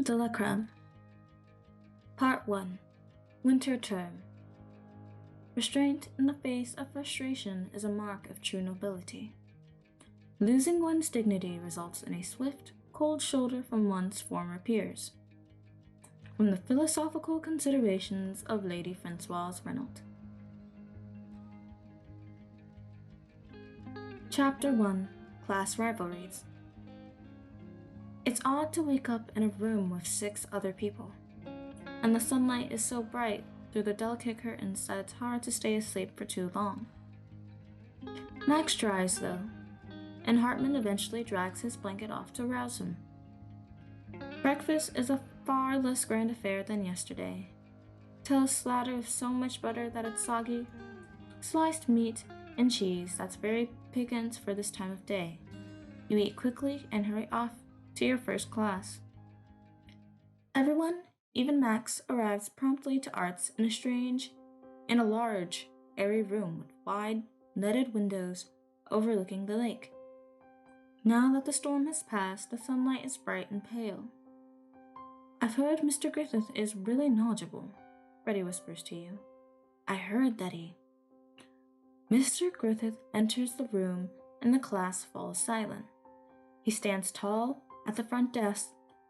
Crème de la Crème. Part 1. Winter Term. Restraint in the face of frustration is a mark of true nobility. Losing one's dignity results in a swift, cold shoulder from one's former peers. From the Philosophical Considerations of Lady Francoise Renault. Chapter 1. Class Rivalries. It's odd to wake up in a room with 6 other people, and the sunlight is so bright through the delicate curtains that it's hard to stay asleep for too long. Max tries, though, and Hartman eventually drags his blanket off to rouse him. Breakfast is a far less grand affair than yesterday. Toast slathered with so much butter that it's soggy, sliced meat, and cheese that's very piquant for this time of day. You eat quickly and hurry off to your first class. Everyone, even Max, arrives promptly to arts in a large, airy room with wide, leaded windows overlooking the lake. Now that the storm has passed, the sunlight is bright and pale. I've heard Mr. Griffith is really knowledgeable, Freddie whispers to you. I heard that he... Mr. Griffith enters the room and the class falls silent. He stands tall at the front desk,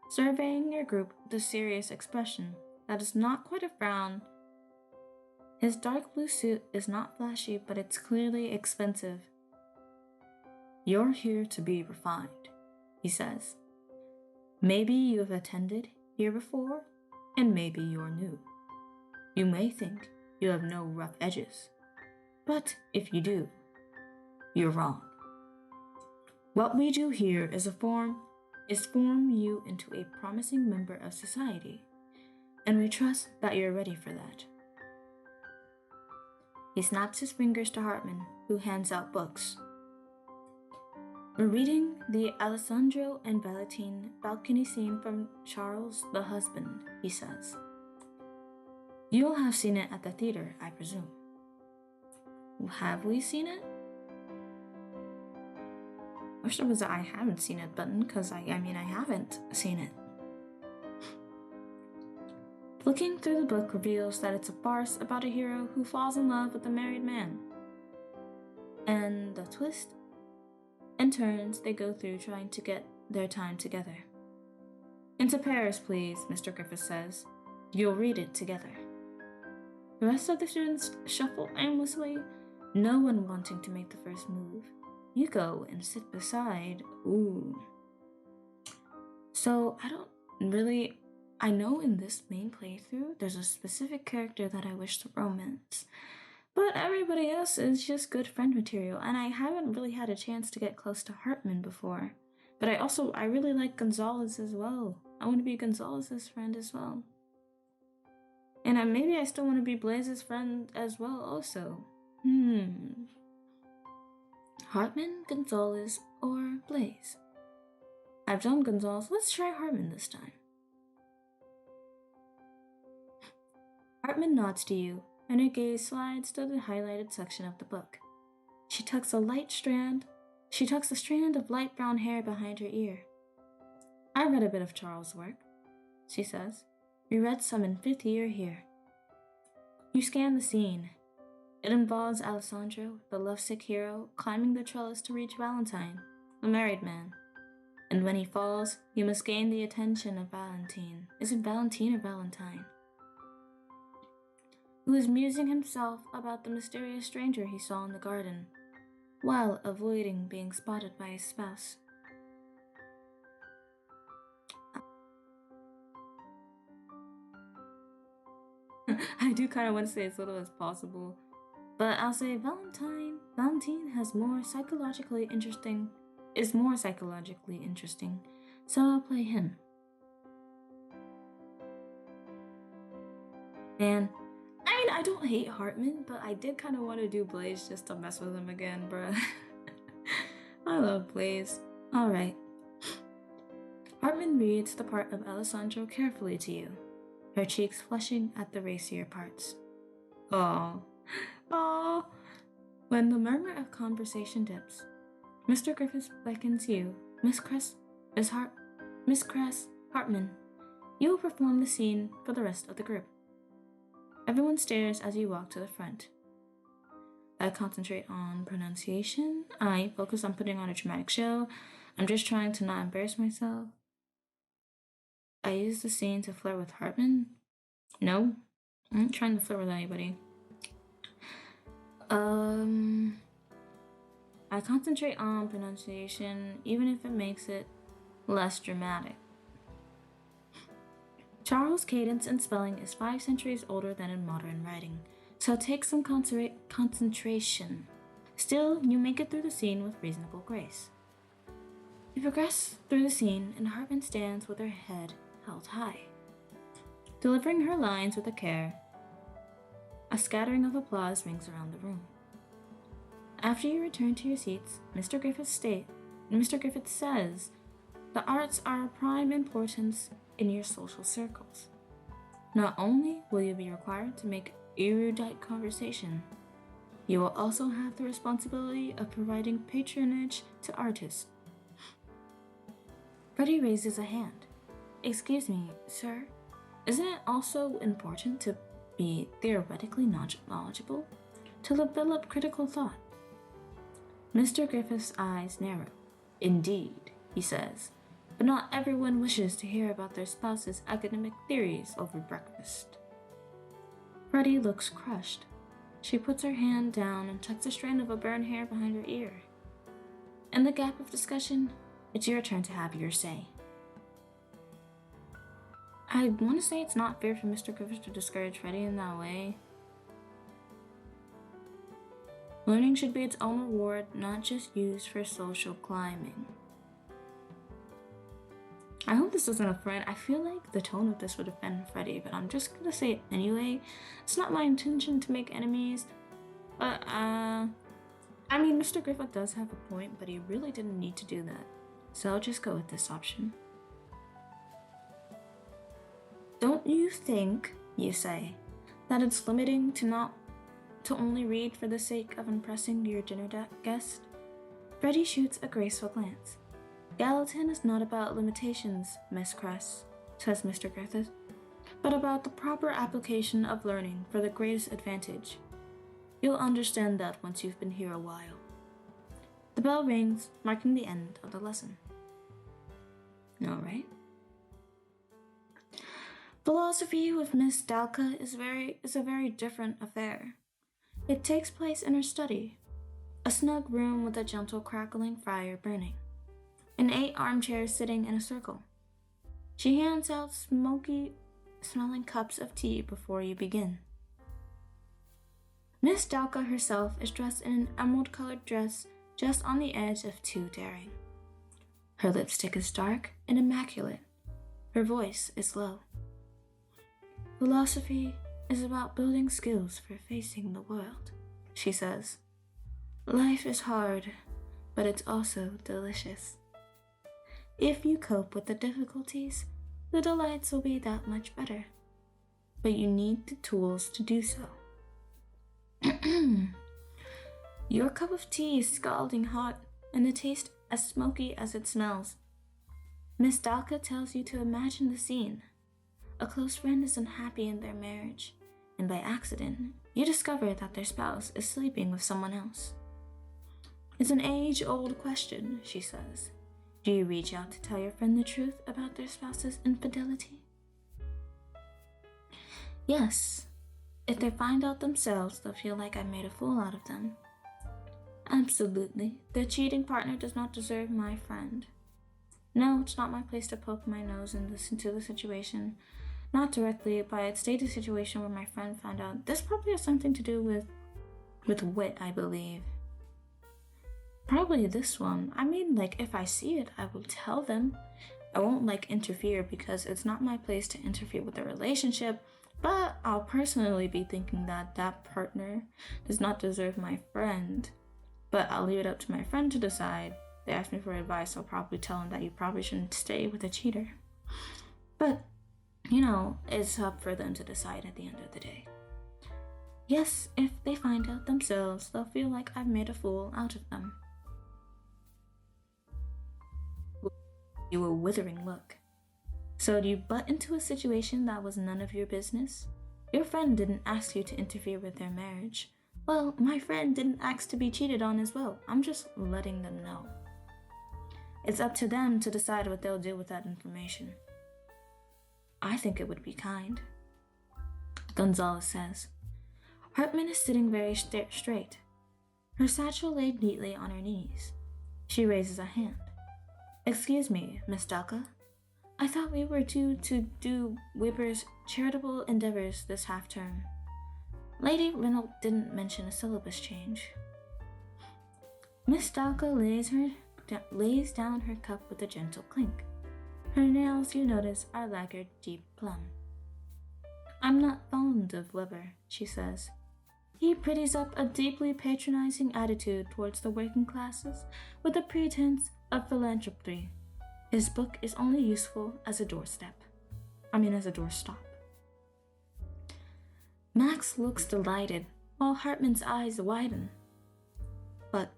surveying your group with a serious expression that is not quite a frown. His dark blue suit is not flashy, but it's clearly expensive. You're here to be refined, he says. Maybe you have attended here before, and maybe you're new. You may think you have no rough edges, but if you do, you're wrong. What we do here is form you into a promising member of society, and we trust that you're ready for that. He snaps his fingers to Hartman, who hands out books. We're reading the Alessandro and Valentine balcony scene from Charles the Husband, he says. You'll have seen it at the theater, I presume. Have we seen it? I wish there was a I haven't seen it button, because I haven't seen it. Looking through the book reveals that it's a farce about a hero who falls in love with a married man. And the twists and turns they go through trying to get their time together. Into Paris, please, Mr. Griffith says. You'll read it together. The rest of the students shuffle aimlessly, no one wanting to make the first move. You go and sit beside. Ooh. So, I know in this main playthrough, there's a specific character that I wish to romance. But everybody else is just good friend material, and I haven't really had a chance to get close to Hartman before. But I really like Gonzalez as well. I want to be Gonzalez's friend as well. And maybe I still want to be Blaze's friend as well also. Hartman, Gonzalez, or Blaze? I've done Gonzalez, let's try Hartman this time. Hartman nods to you, and her gaze slides to the highlighted section of the book. She tucks a strand of light brown hair behind her ear. I read a bit of Charles' work, she says. We read some in 5th year here. You scan the scene. It involves Alessandro, the lovesick hero, climbing the trellis to reach Valentine, the married man. And when he falls, he must gain the attention of Valentine. Is it Valentine or Valentine? Who is musing himself about the mysterious stranger he saw in the garden, while avoiding being spotted by his spouse. I do kind of want to say as little as possible, but I'll say Valentine is more psychologically interesting, so I'll play him. Man, I don't hate Hartman, but I did kind of want to do Blaze just to mess with him again, bruh. I love Blaze. Alright. Hartman reads the part of Alessandro carefully to you, her cheeks flushing at the racier parts. Oh. When the murmur of conversation dips, Mr. Griffith beckons you, Miss Cress, Hartman, You will perform the scene for the rest of the group. Everyone stares as you walk to the front. I concentrate on pronunciation. I focus on putting on a dramatic show. I'm just trying to not embarrass myself. I use the scene to flirt with Hartman. No, I'm not trying to flirt with anybody. I concentrate on pronunciation, even if it makes it less dramatic. Charles' cadence and spelling is 5 centuries older than in modern writing, so take some concentration. Still, you make it through the scene with reasonable grace. You progress through the scene, and Hartman stands with her head held high, delivering her lines with a care. A scattering of applause rings around the room. After you return to your seats, Mr. Griffith says, the arts are of prime importance in your social circles. Not only will you be required to make erudite conversation, you will also have the responsibility of providing patronage to artists. Freddie raises a hand. Excuse me, sir, isn't it also important to be theoretically knowledgeable? To develop critical thought? Mr. Griffith's eyes narrow. Indeed, he says, but not everyone wishes to hear about their spouse's academic theories over breakfast. Freddie looks crushed. She puts her hand down and tucks a strand of auburn hair behind her ear. In the gap of discussion, it's your turn to have your say. I want to say it's not fair for Mr. Griffith to discourage Freddie in that way. Learning should be its own reward, not just used for social climbing. I hope this doesn't offend. I feel like the tone of this would offend Freddie, but I'm just gonna say it anyway. It's not my intention to make enemies, but I mean, Mr. Griffith does have a point, but he really didn't need to do that. So I'll just go with this option. Don't you think, you say, that it's limiting to only read for the sake of impressing your dinner guest? Freddie shoots a graceful glance. Gallatin is not about limitations, Miss Cress, says Mr. Griffith, but about the proper application of learning for the greatest advantage. You'll understand that once you've been here a while. The bell rings, marking the end of the lesson. All right. Philosophy with Miss Dalka is a very different affair. It takes place in her study, a snug room with a gentle crackling fire burning, and 8 armchairs sitting in a circle. She hands out smoky-smelling cups of tea before you begin. Miss Dalka herself is dressed in an emerald-colored dress just on the edge of too daring. Her lipstick is dark and immaculate. Her voice is low. Philosophy is about building skills for facing the world, she says. Life is hard, but it's also delicious. If you cope with the difficulties, the delights will be that much better. But you need the tools to do so. Your cup of tea is scalding hot, and the taste as smoky as it smells. Miss Dalka tells you to imagine the scene. A close friend is unhappy in their marriage, and by accident, you discover that their spouse is sleeping with someone else. It's an age-old question, she says. Do you reach out to tell your friend the truth about their spouse's infidelity? Yes. If they find out themselves, they'll feel like I made a fool out of them. Absolutely. Their cheating partner does not deserve my friend. No, it's not my place to poke my nose into the situation. Not directly, but I'd state a situation where my friend found out. This probably has something to do with wit, I believe. Probably this one. I mean, if I see it, I will tell them. I won't, interfere because it's not my place to interfere with the relationship, but I'll personally be thinking that that partner does not deserve my friend. But I'll leave it up to my friend to decide. They ask me for advice, I'll probably tell them that you probably shouldn't stay with a cheater. But, it's up for them to decide at the end of the day. Yes, if they find out themselves, they'll feel like I've made a fool out of them. You a withering look. So you butt into a situation that was none of your business? Your friend didn't ask you to interfere with their marriage. Well, my friend didn't ask to be cheated on as well. I'm just letting them know. It's up to them to decide what they'll do with that information. I think it would be kind, Gonzalez says. Hartman is sitting very straight, her satchel laid neatly on her knees. She raises a hand. Excuse me, Miss Dalka. I thought we were due to do Weber's charitable endeavors this half-term. Lady Reynolds didn't mention a syllabus change. Miss Dalka lays down her cup with a gentle clink. Her nails, you notice, are lacquered deep plum. I'm not fond of Weber, she says. He pretties up a deeply patronizing attitude towards the working classes with a pretense of philanthropy. His book is only useful as a doorstop. Max looks delighted, while Hartman's eyes widen. But,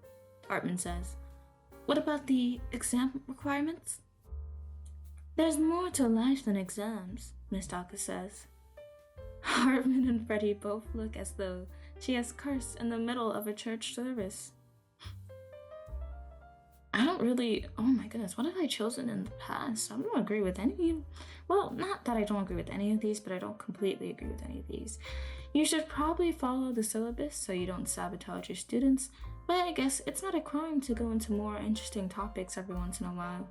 Hartman says, what about the exam requirements? There's more to life than exams, Miss Dalka says. Hartman and Freddie both look as though she has cursed in the middle of a church service. Oh my goodness, what have I chosen in the past? I don't agree with any of you. Well, not that I don't agree with any of these, but I don't completely agree with any of these. You should probably follow the syllabus so you don't sabotage your students, but I guess it's not a crime to go into more interesting topics every once in a while.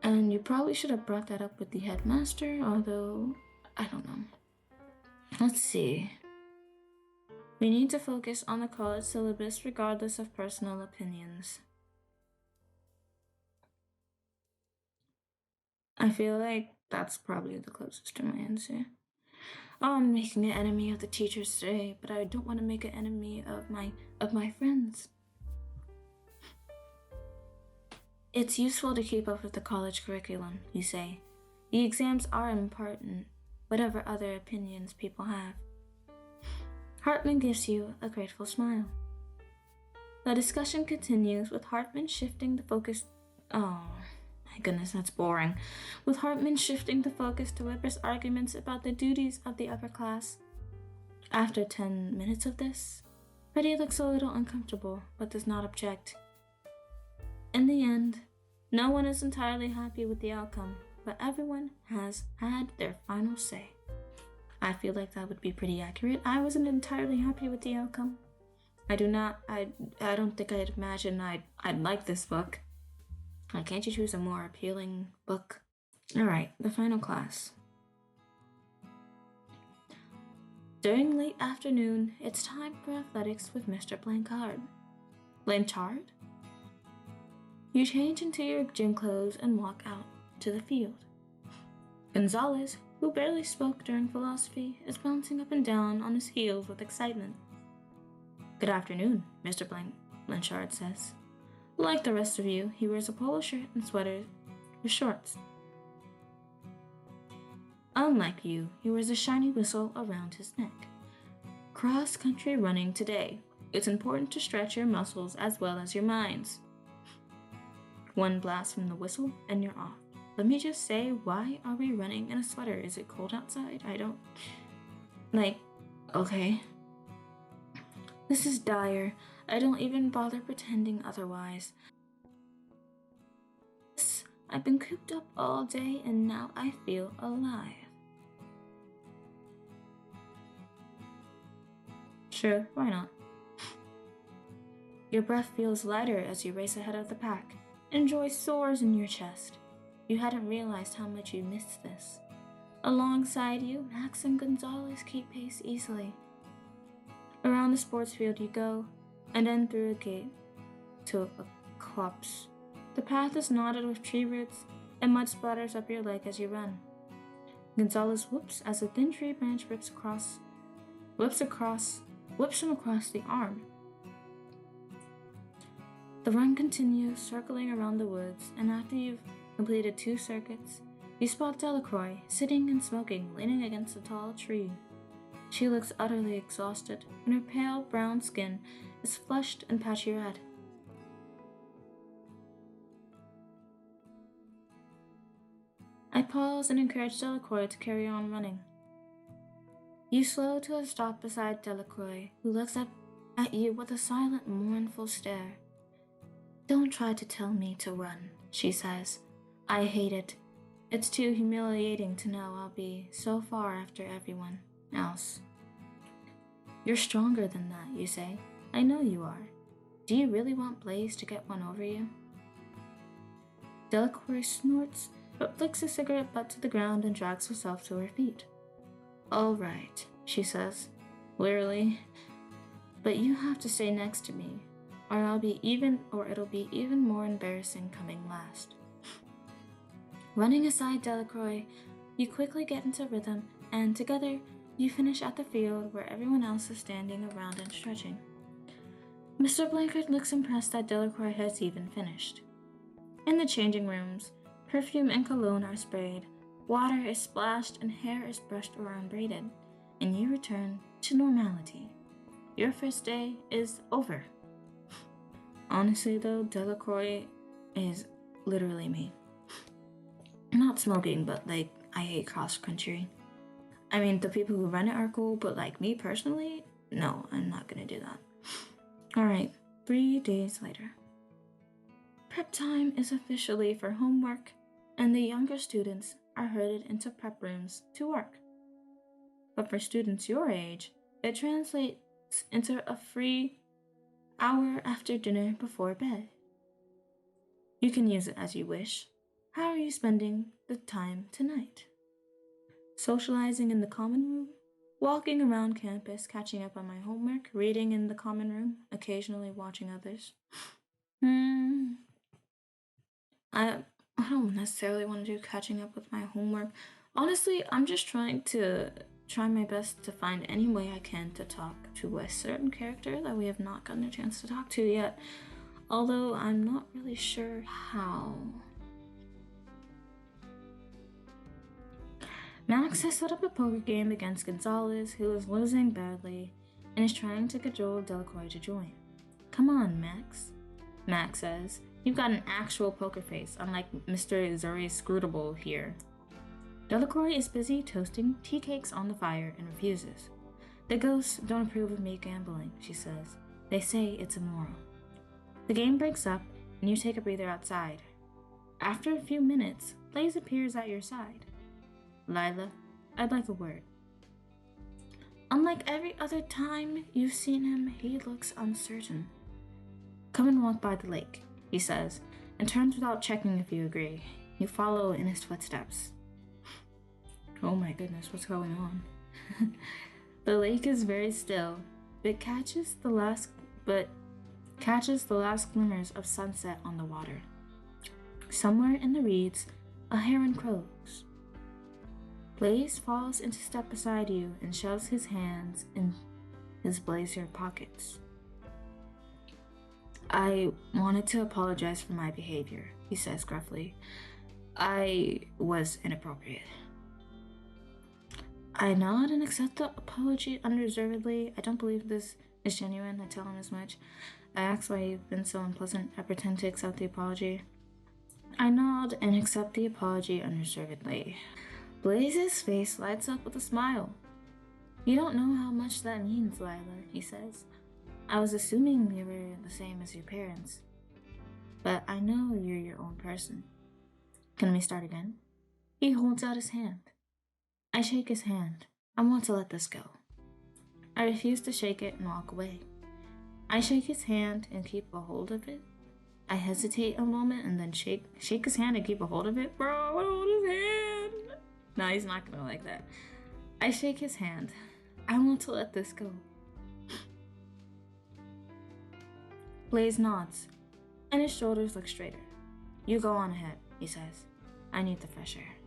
And you probably should have brought that up with the headmaster, although, I don't know. Let's see. We need to focus on the college syllabus regardless of personal opinions. I feel like that's probably the closest to my answer. I'm making an enemy of the teachers today, but I don't want to make an enemy of my friends. It's useful to keep up with the college curriculum, you say. The exams are important, whatever other opinions people have. Hartman gives you a grateful smile. The discussion continues with Hartman shifting the focus. Oh, my goodness, that's boring. With Hartman shifting the focus to Weber's arguments about the duties of the upper class. After 10 minutes of this, Freddie looks a little uncomfortable, but does not object. In the end, no one is entirely happy with the outcome, but everyone has had their final say. I feel like that would be pretty accurate. I wasn't entirely happy with the outcome. I don't think I'd imagine I'd like this book. Can't you choose a more appealing book? Alright, the final class. During late afternoon, it's time for athletics with Mr. Blanchard. Blanchard? You change into your gym clothes and walk out to the field. Gonzalez, who barely spoke during philosophy, is bouncing up and down on his heels with excitement. Good afternoon, Mr. Blanchard says. Like the rest of you, he wears a polo shirt and sweater with shorts. Unlike you, he wears a shiny whistle around his neck. Cross-country running today. It's important to stretch your muscles as well as your minds. One blast from the whistle and you're off. Let me just say, why are we running in a sweater? Is it cold outside? Okay. This is dire. I don't even bother pretending otherwise. I've been cooped up all day and now I feel alive. Sure, why not? Your breath feels lighter as you race ahead of the pack, and joy soars in your chest. You hadn't realized how much you missed this. Alongside you, Max and Gonzalez keep pace easily. Around the sports field you go, and then through a gate to a copse. The path is knotted with tree roots, and mud splatters up your leg as you run. Gonzalez whoops as a thin tree branch whips him across the arm. The run continues, circling around the woods, and after you've completed 2 circuits, you spot Delacroix, sitting and smoking, leaning against a tall tree. She looks utterly exhausted, and her pale brown skin is flushed and patchy red. I pause and encourage Delacroix to carry on running. You slow to a stop beside Delacroix, who looks up at you with a silent, mournful stare. "Don't try to tell me to run," she says. "I hate it. It's too humiliating to know I'll be so far after everyone else." "You're stronger than that," you say. "I know you are. Do you really want Blaze to get one over you?" Delacroix snorts, but flicks a cigarette butt to the ground and drags herself to her feet. "All right," she says, wearily, "but you have to stay next to me, or it'll be even more embarrassing coming last." Running aside Delacroix, you quickly get into rhythm, and together you finish at the field where everyone else is standing around and stretching. Mr. Blankard looks impressed that Delacroix has even finished. In the changing rooms, perfume and cologne are sprayed, water is splashed, and hair is brushed or unbraided, and you return to normality. Your first day is over. Honestly though, Delacroix is literally me. Not smoking, but like, I hate cross-country. I mean, the people who run it are cool, but like me personally, no, I'm not gonna do that. Alright, 3 days later. Prep time is officially for homework, and the younger students are herded into prep rooms to work. But for students your age, it translates into a free hour after dinner before bed. You can use it as you wish. How are you spending the time tonight? Socializing in the common room? Walking around campus, catching up on my homework, reading in the common room, occasionally watching others? I don't necessarily want to do catching up with my homework. Honestly, I'm just trying my best to find any way I can to talk to a certain character that we have not gotten a chance to talk to yet, although I'm not really sure how. Max has set up a poker game against Gonzalez, who is losing badly, and is trying to cajole Delacroix to join. "Come on, Max," Max says. "You've got an actual poker face, unlike Mr. Zuri Scrutable here." Delacroix is busy toasting tea cakes on the fire and refuses. "The ghosts don't approve of me gambling," she says. "They say it's immoral." The game breaks up, and you take a breather outside. After a few minutes, Blaze appears at your side. "Lila, I'd like a word." Unlike every other time you've seen him, he looks uncertain. "Come and walk by the lake," he says, and turns without checking if you agree. You follow in his footsteps. Oh my goodness, what's going on? The lake is very still, but catches the last glimmers of sunset on the water. Somewhere in the reeds, a heron crows. Blaze falls into step beside you and shoves his hands in his blazer pockets. "I wanted to apologize for my behavior," he says gruffly. "I was inappropriate." I nod and accept the apology unreservedly. I don't believe this is genuine. I tell him as much. I ask why you've been so unpleasant. I pretend to accept the apology. I nod and accept the apology unreservedly. Blaze's face lights up with a smile. "You don't know how much that means, Lila," he says. "I was assuming you were the same as your parents. But I know you're your own person. Can we start again?" He holds out his hand. I shake his hand. I want to let this go. I refuse to shake it and walk away. I shake his hand and keep a hold of it. I hesitate a moment and then shake his hand and keep a hold of it. Bro, I want to hold his hand. No, he's not gonna like that. I shake his hand. I want to let this go. Blaze nods, and his shoulders look straighter. "You go on ahead," he says. "I need the fresh air."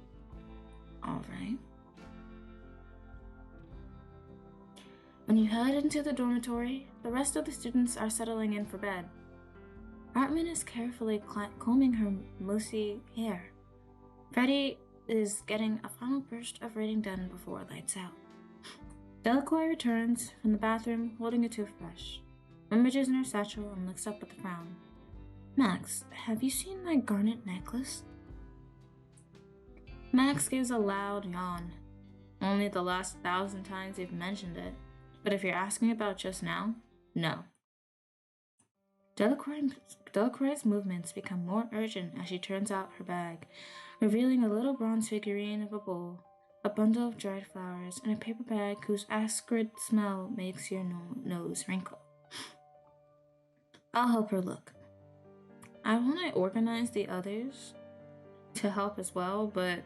All right. When you head into the dormitory, the rest of the students are settling in for bed. Hartman is carefully combing her moussy hair. Freddie is getting a final burst of reading done before lights out. Delacroix returns from the bathroom holding a toothbrush, rummages in her satchel, and looks up with a frown. "Max, have you seen my garnet necklace?" Max gives a loud yawn. Only the last 1,000 times you've mentioned it. But if you're asking about just now, no. Delacroix's movements become more urgent as she turns out her bag, revealing a little bronze figurine of a bull, a bundle of dried flowers, and a paper bag whose acrid smell makes your nose wrinkle. I'll help her look. I want to organize the others to help as well, but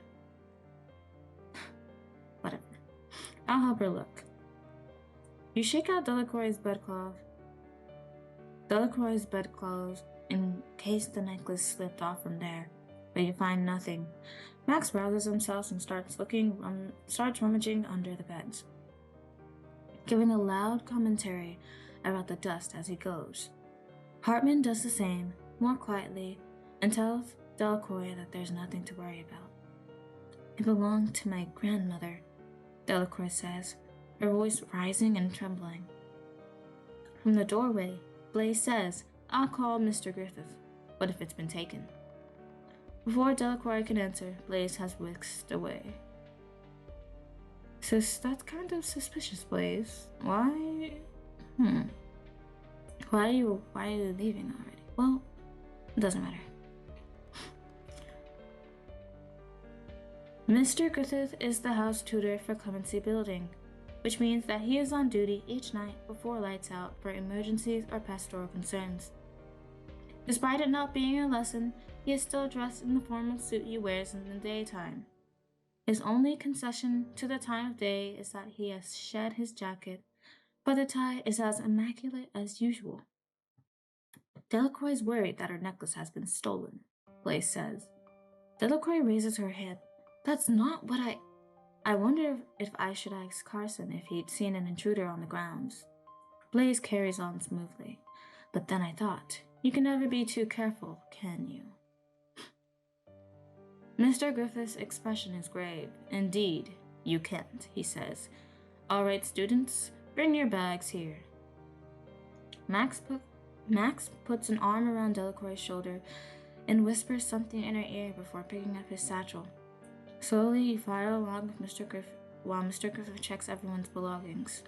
whatever. I'll help her look. You shake out Delacroix's bedclothes in case the necklace slipped off from there, but you find nothing. Max rouses himself and starts rummaging under the beds, giving a loud commentary about the dust as he goes. Hartman does the same, more quietly, and tells Delacroix that there's nothing to worry about. It belonged to my grandmother, Delacroix says, her voice rising and trembling. From the doorway, Blaise says, I'll call Mr. Griffith. What if it's been taken? Before Delacroix can answer, Blaise has whisked away. Sis, that's kind of suspicious, Blaise. Why? Why are you leaving already? Well, it doesn't matter. Mr. Griffith is the house tutor for Clemency Building, which means that he is on duty each night before lights out for emergencies or pastoral concerns. Despite it not being a lesson, he is still dressed in the formal suit he wears in the daytime. His only concession to the time of day is that he has shed his jacket, but the tie is as immaculate as usual. Delacroix is worried that her necklace has been stolen, Blaise says. Delacroix raises her head. That's not what I wonder if I should ask Carson if he'd seen an intruder on the grounds. Blaise carries on smoothly. But then I thought, you can never be too careful, can you? Mr. Griffith's expression is grave. Indeed, you can't, he says. All right, students, bring your bags here. Max puts an arm around Delacroix's shoulder and whispers something in her ear before picking up his satchel. Slowly, you file along with Mr. Griffith while Mr. Griffith checks everyone's belongings.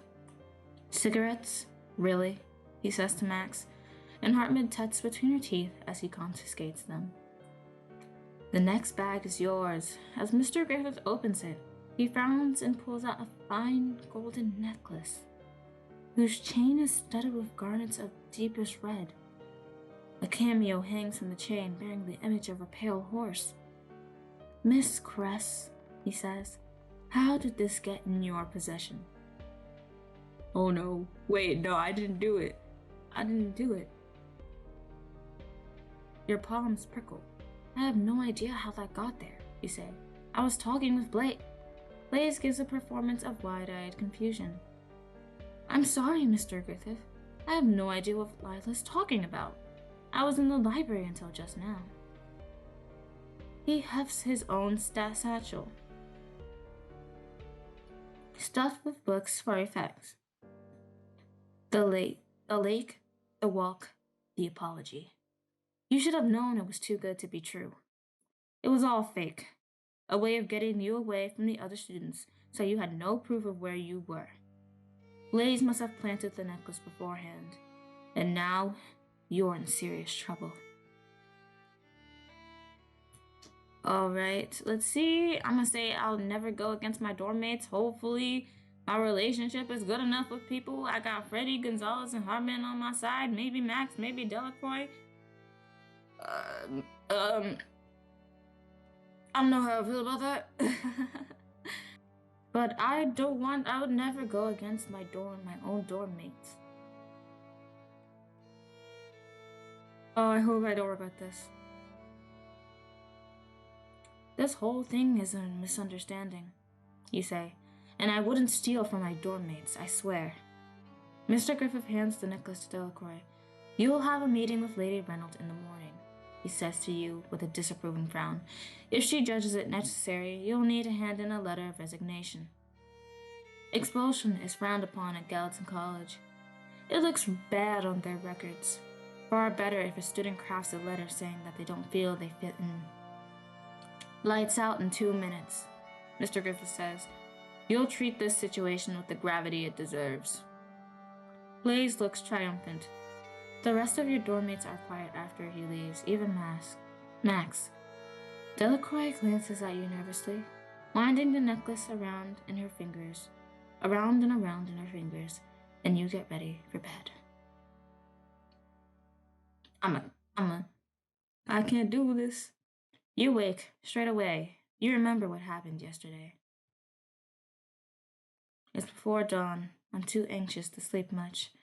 Cigarettes? Really? He says to Max, and Hartman tucks between her teeth as he confiscates them. The next bag is yours. As Mr. Griffith opens it, he frowns and pulls out a fine golden necklace, whose chain is studded with garnets of deepest red. A cameo hangs from the chain bearing the image of a pale horse. Miss Cress, he says, how did this get in your possession? Oh no, wait, no, I didn't do it. Your palms prickle. I have no idea how that got there, you say. I was talking with Blaise. Blaise gives a performance of wide-eyed confusion. I'm sorry, Mr. Griffith. I have no idea what Lila's talking about. I was in the library until just now. He hefts his own satchel, stuffed with books for effects. The lake, the walk, the apology. You should have known it was too good to be true. It was all fake. A way of getting you away from the other students, so you had no proof of where you were. Blaise must have planted the necklace beforehand, and now you're in serious trouble. Alright, let's see. I'm gonna say I'll never go against my dorm mates. Hopefully, my relationship is good enough with people. I got Freddie, Gonzalez, and Hartman on my side. Maybe Max, maybe Delacroix. I don't know how I feel about that. But I would never go against my own dorm mates. Oh, I hope I don't regret this. This whole thing is a misunderstanding, you say, and I wouldn't steal from my dorm mates, I swear. Mr. Griffith hands the necklace to Delacroix. You will have a meeting with Lady Reynolds in the morning, he says to you with a disapproving frown. If she judges it necessary, you'll need to hand in a letter of resignation. Expulsion is frowned upon at Gallatin College. It looks bad on their records. Far better if a student crafts a letter saying that they don't feel they fit in. Lights out in 2 minutes, Mr. Griffith says. You'll treat this situation with the gravity it deserves. Blaze looks triumphant. The rest of your dormmates are quiet after he leaves, even Max. Delacroix glances at you nervously, winding the necklace around and around in her fingers, and you get ready for bed. I can't do this. You wake straight away. You remember what happened yesterday. It's before dawn. I'm too anxious to sleep much.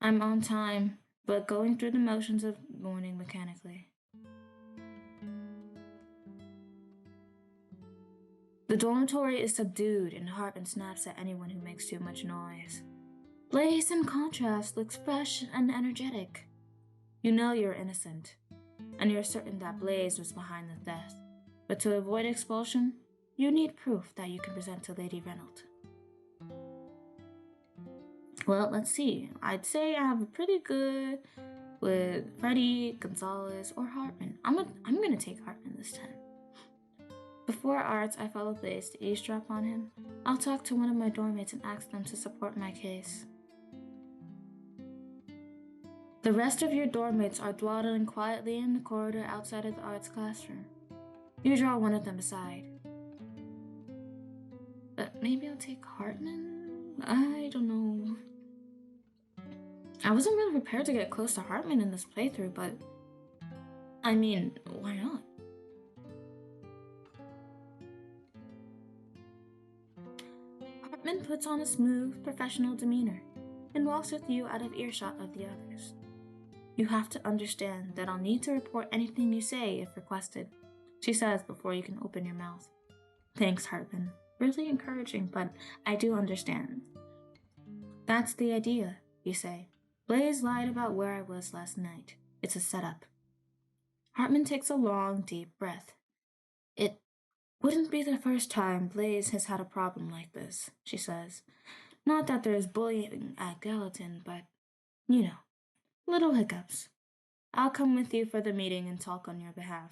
I'm on time, but going through the motions of morning mechanically. The dormitory is subdued, and Hartman snaps at anyone who makes too much noise. Blaze, in contrast, looks fresh and energetic. You know you're innocent, and you're certain that Blaze was behind the theft. But to avoid expulsion, you need proof that you can present to Lady Reynolds. Well, let's see. I'd say I have a pretty good with Freddy, Gonzalez, or Hartman. I'm gonna take Hartman this time. Before arts, I follow Blaze to eavesdrop on him. I'll talk to one of my dormmates and ask them to support my case. The rest of your dormmates are dawdling quietly in the corridor outside of the arts classroom. You draw one of them aside. Maybe I'll take Hartman? I don't know. I wasn't really prepared to get close to Hartman in this playthrough, but I mean, why not? Hartman puts on a smooth, professional demeanor and walks with you out of earshot of the others. You have to understand that I'll need to report anything you say if requested, she says before you can open your mouth. Thanks, Hartman. Really encouraging, but I do understand. That's the idea, you say. Blaze lied about where I was last night. It's a setup. Hartman takes a long, deep breath. It wouldn't be the first time Blaze has had a problem like this, she says. Not that there's bullying at Gallatin, but, you know, little hiccups. I'll come with you for the meeting and talk on your behalf.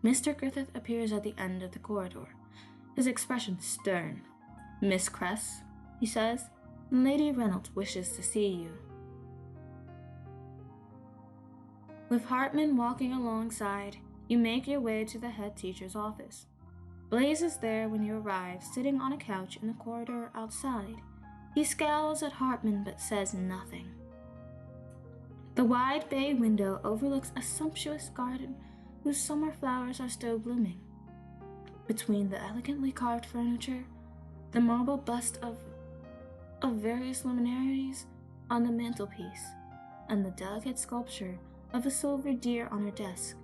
Mr. Griffith appears at the end of the corridor, his expression stern. Miss Cress, he says, Lady Reynolds wishes to see you. With Hartman walking alongside, you make your way to the head teacher's office. Blaze is there when you arrive, sitting on a couch in the corridor outside. He scowls at Hartman but says nothing. The wide bay window overlooks a sumptuous garden whose summer flowers are still blooming. Between the elegantly carved furniture, the marble bust of various luminaries on the mantelpiece, and the delicate sculpture of a silver deer on her desk,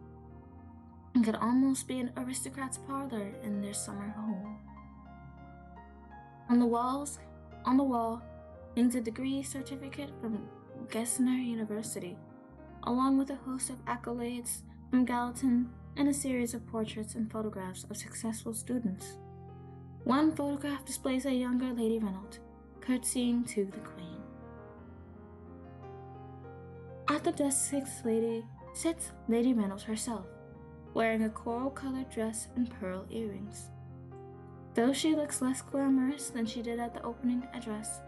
it could almost be an aristocrat's parlor in their summer home. On the wall hangs a degree certificate from Gessner University, along with a host of accolades from Gallatin and a series of portraits and photographs of successful students. One photograph displays a younger Lady Reynolds, curtsying to the Queen. At the desk sits Lady Reynolds herself, wearing a coral-colored dress and pearl earrings. Though she looks less glamorous than she did at the opening address,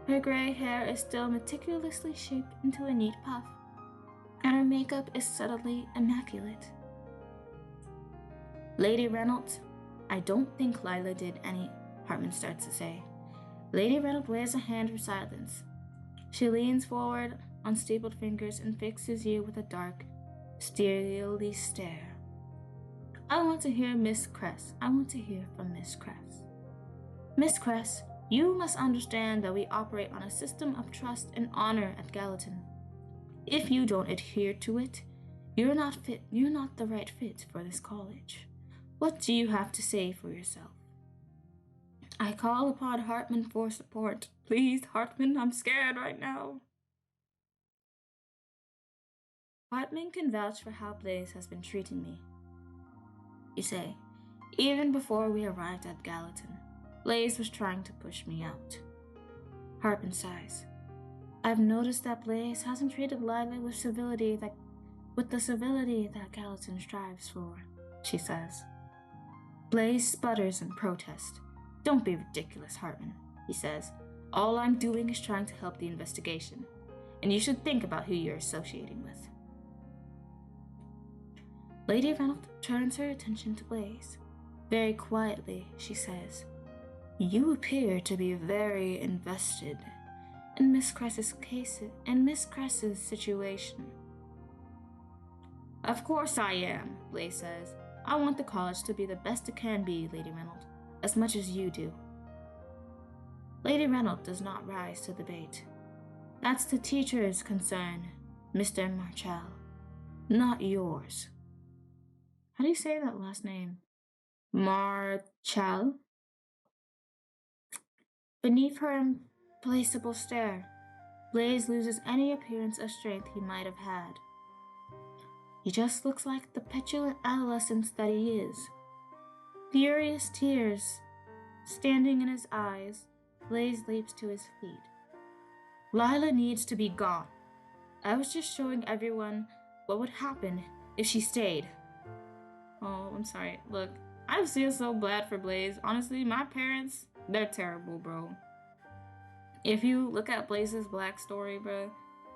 her gray hair is still meticulously shaped into a neat puff, and her makeup is subtly immaculate. Lady Reynolds, I don't think Lila did any, Hartman starts to say. Lady Reynolds waves a hand for silence. She leans forward on stapled fingers and fixes you with a dark, steely stare. I want to hear Miss Cress. I want to hear from Miss Cress. Miss Cress, you must understand that we operate on a system of trust and honor at Gallatin. If you don't adhere to it, you're not the right fit for this college. What do you have to say for yourself? I call upon Hartman for support. Please, Hartman, I'm scared right now. Hartman can vouch for how Blaze has been treating me. You say, even before we arrived at Gallatin, Blaze was trying to push me out. Hartman sighs. I've noticed that Blaze hasn't treated Lila with the civility that Gallatin strives for. she says. Blaze sputters in protest. Don't be ridiculous, Hartman, he says. All I'm doing is trying to help the investigation, and you should think about who you're associating with. Lady Reynolds turns her attention to Blaze. Very quietly, she says, You appear to be very invested in Miss Cress's case and Miss Cress's situation. Of course I am, Blaze says. I want the college to be the best it can be, Lady Reynolds, as much as you do. Lady Reynolds does not rise to the bait. That's the teacher's concern, Mr. Marchal, not yours. How do you say that last name? Marchal? Beneath her implacable stare, Blaze loses any appearance of strength he might have had. He just looks like the petulant adolescent that he is. Furious tears standing in his eyes, Blaze leaps to his feet. Lila needs to be gone. I was just showing everyone what would happen if she stayed. Oh, I'm sorry. Look, I feel so bad for Blaze. Honestly, my parents, they're terrible, bro. If you look at Blaze's black story, bro,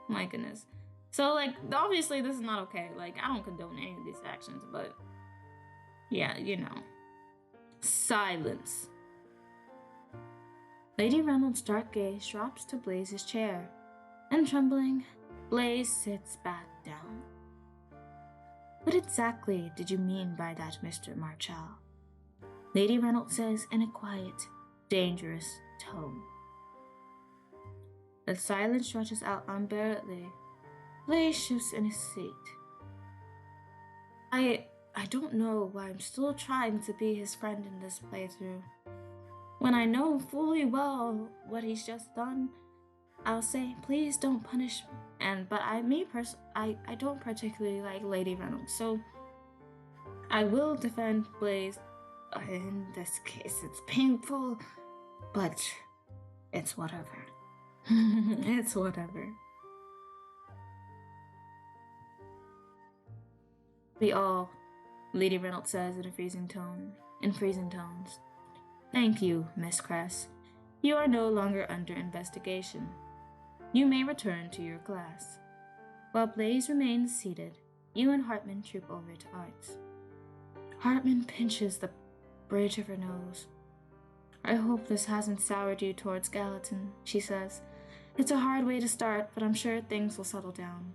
my goodness. So, like, obviously this is not okay. Like, I don't condone any of these actions, but yeah, you know. Silence. Lady Reynolds' dark gaze drops to Blaze's chair, and trembling, Blaze sits back down. What exactly did you mean by that, Mr. Marchal? Lady Reynolds says in a quiet, dangerous tone. The silence stretches out unbearably. Blaze shifts in his seat. I don't know why I'm still trying to be his friend in this playthrough. When I know fully well what he's just done, I'll say, please don't punish me. But I don't particularly like Lady Reynolds, so I will defend Blaze. In this case, it's painful, but it's whatever. It's whatever. We all, Lady Reynolds says in freezing tones. Thank you, Miss Cress. You are no longer under investigation. You may return to your class. While Blaze remains seated, you and Hartman troop over to Arts. Hartman pinches the bridge of her nose. I hope this hasn't soured you towards Gallatin, she says. It's a hard way to start, but I'm sure things will settle down.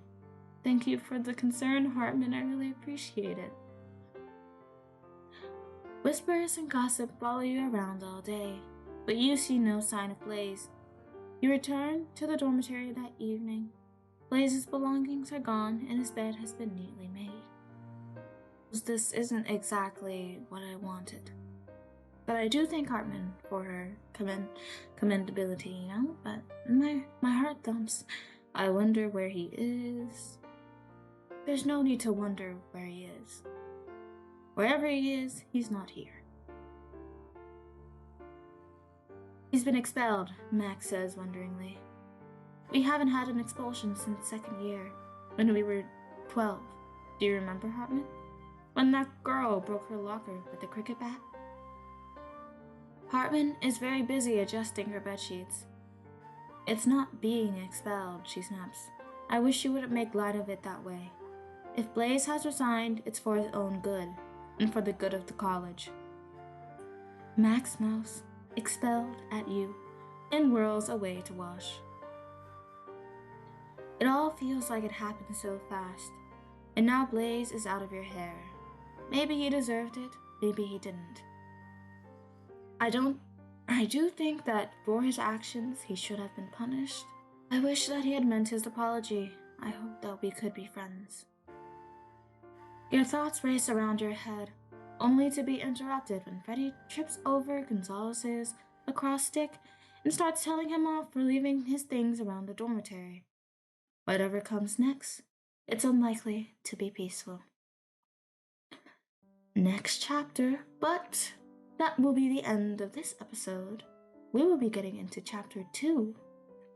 Thank you for the concern, Hartman. I really appreciate it. Whispers and gossip follow you around all day, but you see no sign of Blaze. You return to the dormitory that evening. Blaze's belongings are gone and his bed has been neatly made. This isn't exactly what I wanted, but I do thank Hartman for her commendability, you know? But my heart thumps. I wonder where he is. There's no need to wonder where he is. Wherever he is, he's not here. He's been expelled, Max says wonderingly. We haven't had an expulsion since second year, when we were 12. Do you remember, Hartman? When that girl broke her locker with the cricket bat? Hartman is very busy adjusting her bedsheets. It's not being expelled, she snaps. I wish you wouldn't make light of it that way. If Blaze has resigned, it's for his own good, and for the good of the college. Max Mouse, expelled at you, and whirls away to wash. It all feels like it happened so fast, and now Blaze is out of your hair. Maybe he deserved it, maybe he didn't. I do think that for his actions, he should have been punished. I wish that he had meant his apology. I hope that we could be friends. Your thoughts race around your head, only to be interrupted when Freddy trips over Gonzalez's lacrosse stick and starts telling him off for leaving his things around the dormitory. Whatever comes next, it's unlikely to be peaceful. Next chapter, but that will be the end of this episode. We will be getting into chapter 2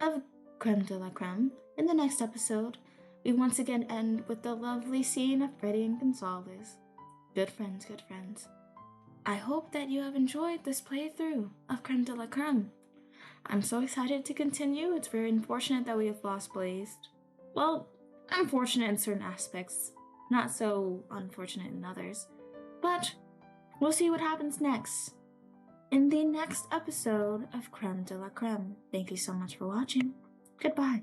of Crème de la Crème. In the next episode, we once again end with the lovely scene of Freddy and Gonzalez. Good friends, good friends. I hope that you have enjoyed this playthrough of Crème de la Crème. I'm so excited to continue. It's very unfortunate that we have lost Blaze. Well, unfortunate in certain aspects, not so unfortunate in others. But we'll see what happens next in the next episode of Crème de la Crème. Thank you so much for watching. Goodbye.